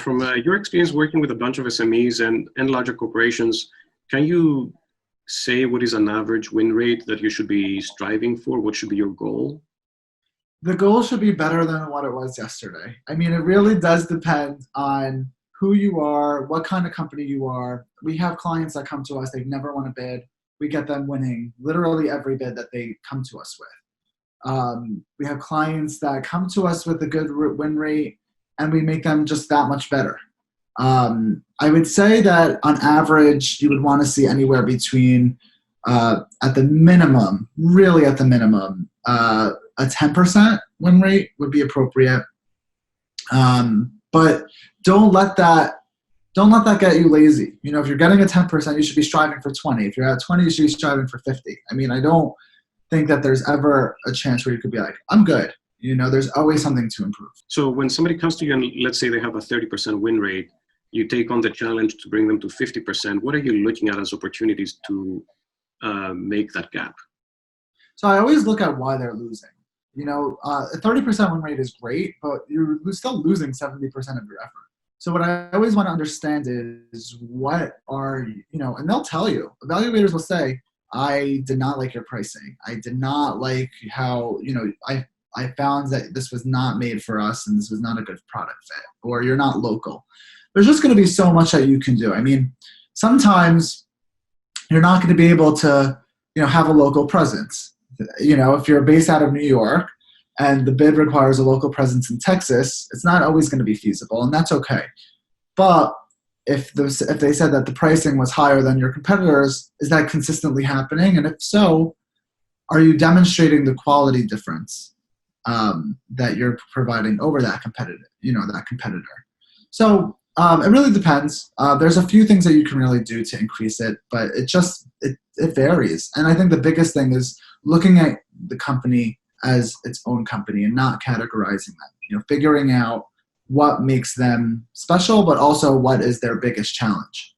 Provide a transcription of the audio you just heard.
From your experience working with a bunch of SMEs and larger corporations, can you say what is an average win rate that you should be striving for? What should be your goal? The goal should be better than what it was yesterday. I mean, it really does depend on who you are, what kind of company you are. We have clients that come to us, they've never won a bid. We get them winning literally every bid that they come to us with. We have clients that come to us with a good win rate, and we make them just that much better. I would say that on average, you would want to see anywhere between, at the minimum, really at the minimum, a 10% win rate would be appropriate. But don't let that get you lazy. You know, if you're getting a 10%, you should be striving for 20. If you're at 20, you should be striving for 50. I mean, I don't think that there's ever a chance where you could be like, I'm good. You know, there's always something to improve. So when somebody comes to you and let's say they have a 30% win rate, you take on the challenge to bring them to 50%. What are you looking at as opportunities to make that gap? So I always look at why they're losing. You know, a 30% win rate is great, but you're still losing 70% of your effort. So what I always want to understand is what are, you know, and they'll tell you, evaluators will say, I did not like your pricing. I did not like how, you know, I found that this was not made for us and this was not a good product fit, or you're not local. There's just going to be so much that you can do. I mean, sometimes you're not going to be able to, you know, have a local presence. You know, if you're based out of New York and the bid requires a local presence in Texas, it's not always going to be feasible, and that's okay. But if they said that the pricing was higher than your competitors, is that consistently happening? And if so, are you demonstrating the quality difference that you're providing over that competitor? So it really depends. There's a few things that you can really do to increase it, but it varies. And I think the biggest thing is looking at the company as its own company and not categorizing them. You know, figuring out what makes them special, but also what is their biggest challenge.